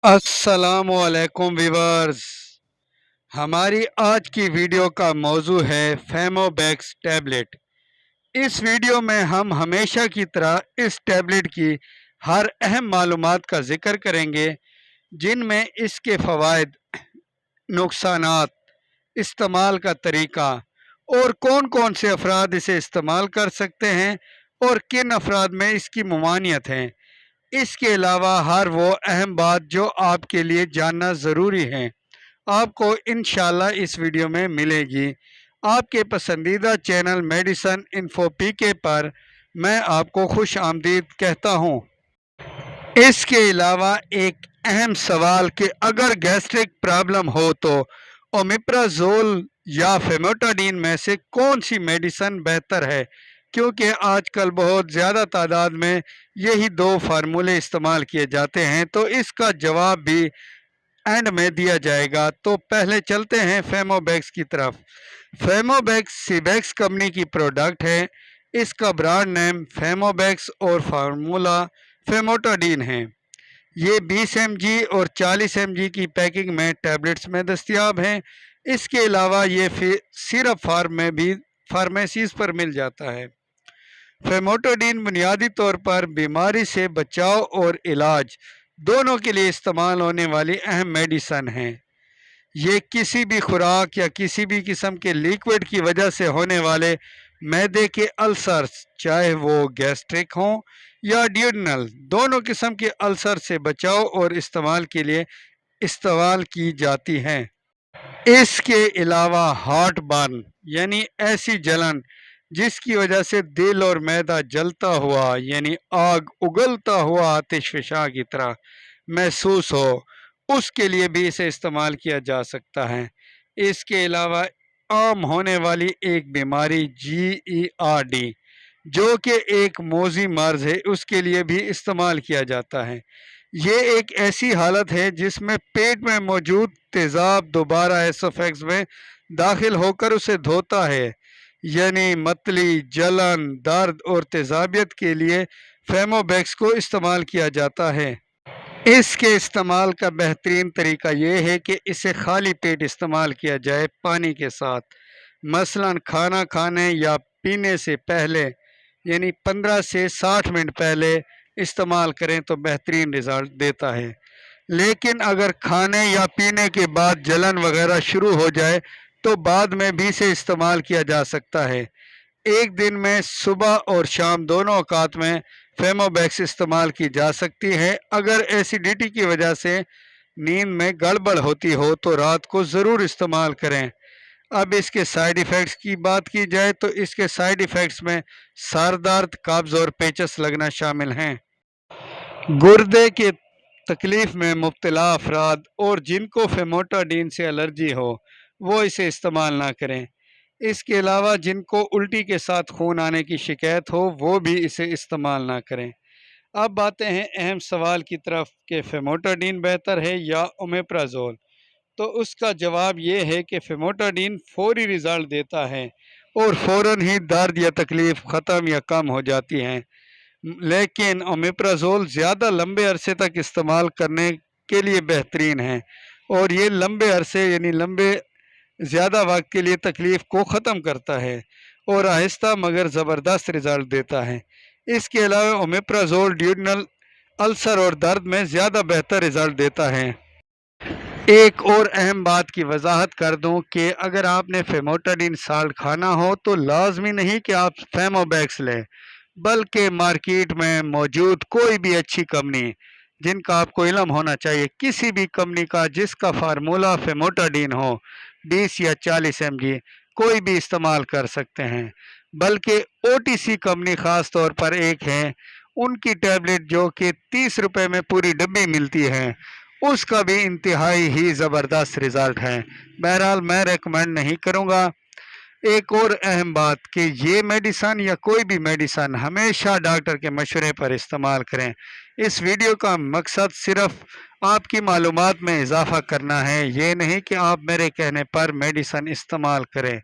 अस्सलामुअलैकुम व्यूअर्स। हमारी आज की वीडियो का मौजू है फेमोबैक्स टैबलेट। इस वीडियो में हम हमेशा की तरह इस टैबलेट की हर अहम मालूमात का जिक्र करेंगे, जिनमें इसके फ़वाइद, नुकसानात, इस्तेमाल का तरीका और कौन कौन से अफराद इसे इस्तेमाल कर सकते हैं और किन अफराद में इसकी ममानियत है। इसके अलावा हर वो अहम बात जो आपके लिए जानना ज़रूरी है, आपको इंशाल्लाह इस वीडियो में मिलेगी। आपके पसंदीदा चैनल मेडिसन इन्फो पीके पर मैं आपको खुश आमदीद कहता हूँ। इसके अलावा एक अहम सवाल कि अगर गैस्ट्रिक प्रॉब्लम हो तो ओमेप्राजोल या फेमोटाडीन में से कौन सी मेडिसन बेहतर है, क्योंकि आजकल बहुत ज़्यादा तादाद में यही दो फार्मूले इस्तेमाल किए जाते हैं। तो इसका जवाब भी एंड में दिया जाएगा। तो पहले चलते हैं फेमोबैक्स की तरफ। फेमोबैक्स सीबैक्स कंपनी की प्रोडक्ट है। इसका ब्रांड नेम फेमोबैक्स और फार्मूला फेमोटाडीन है। ये 20 mg और 40 mg की पैकिंग में टैबलेट्स में दस्तियाब हैं। इसके अलावा ये सिरप फार्म में भी फार्मेसीज पर मिल जाता है। फेमोटाडीन बुनियादी तौर पर बीमारी से बचाव और इलाज दोनों के लिए इस्तेमाल होने वाली अहम मेडिसन है। ये किसी भी खुराक या किसी भी किस्म के लिक्विड की वजह से होने वाले मैदे के अल्सर्स, चाहे वो गैस्ट्रिक हों या ड्यूडनल, दोनों किस्म के अल्सर से बचाव और इस्तेमाल के लिए इस्तेमाल की जाती हैं। इसके अलावा हार्ट बर्न यानी ऐसी जलन जिसकी वजह से दिल और मैदा जलता हुआ यानी आग उगलता हुआ आतिशफशा की तरह महसूस हो, उसके लिए भी इसे इस्तेमाल किया जा सकता है। इसके अलावा आम होने वाली एक बीमारी GERD, जो कि एक मौजी मर्ज है, उसके लिए भी इस्तेमाल किया जाता है। ये एक ऐसी हालत है जिसमें पेट में मौजूद तेज़ाब दोबारा एसोफेक्स में दाखिल होकर उसे धोता है, यानी मतली, जलन, दर्द और तेज़ाबियत के लिए फेमोबैक्स को इस्तेमाल किया जाता है। इसके इस्तेमाल का बेहतरीन तरीका यह है कि इसे खाली पेट इस्तेमाल किया जाए पानी के साथ, मसलन खाना खाने या पीने से पहले, यानी 15 से 60 मिनट पहले इस्तेमाल करें तो बेहतरीन रिज़ल्ट देता है। लेकिन अगर खाने या पीने के बाद जलन वगैरह शुरू हो जाए तो बाद में भी इसे इस्तेमाल किया जा सकता है। एक दिन में सुबह और शाम दोनों औकात में फेमोबैक्स इस्तेमाल की जा सकती है। अगर एसिडिटी की वजह से नींद में गड़बड़ होती हो तो रात को ज़रूर इस्तेमाल करें। अब इसके साइड इफ़ेक्ट्स की बात की जाए तो इसके साइड इफ़ेक्ट्स में सर दर्द, कब्ज़ और पेचस लगना शामिल हैं। गुर्दे के तकलीफ़ में मुब्तला अफराद और जिनको फेमोटाडीन से एलर्जी हो वो इसे इस्तेमाल ना करें। इसके अलावा जिनको उल्टी के साथ खून आने की शिकायत हो वो भी इसे इस्तेमाल ना करें। अब आते हैं अहम सवाल की तरफ कि फेमोटाडीन बेहतर है या ओमेप्राजोल। तो उसका जवाब ये है कि फेमोटाडीन फौरी रिज़ल्ट देता है और फ़ौरन ही दर्द या तकलीफ़ ख़त्म या कम हो जाती हैं। लेकिन ओमेप्राजोल ज़्यादा लंबे अरसे तक इस्तेमाल करने के लिए बेहतरीन है और ये लंबे अरसे यानी लंबे ज़्यादा वक्त के लिए तकलीफ़ को ख़त्म करता है और आहिस्ता मगर ज़बरदस्त रिज़ल्ट देता है। इसके अलावा ओमेप्राजोल ड्यूडनल अल्सर और दर्द में ज़्यादा बेहतर रिज़ल्ट देता है। एक और अहम बात की वजाहत कर दूं कि अगर आपने फेमोटाडीन साल्ट खाना हो तो लाजमी नहीं कि आप फेमोबैक्स लें, बल्कि मार्केट में मौजूद कोई भी अच्छी कंपनी जिनका आपको इल्म होना चाहिए, किसी भी कंपनी का जिसका फार्मूला फेमोटाडीन हो 20 या 40 mg, कोई भी इस्तेमाल कर सकते हैं। बल्कि OTC कंपनी ख़ास तौर पर एक है, उनकी टैबलेट जो कि 30 रुपये में पूरी डब्बी मिलती है, उसका भी इंतहाई ही ज़बरदस्त रिज़ल्ट है। बहरहाल मैं रेकमेंड नहीं करूँगा। एक और अहम बात कि ये मेडिसन या कोई भी मेडिसन हमेशा डॉक्टर के मशवरे पर इस्तेमाल करें। इस वीडियो का मकसद सिर्फ आपकी मालूमात में इजाफ़ा करना है, ये नहीं कि आप मेरे कहने पर मेडिसन इस्तेमाल करें।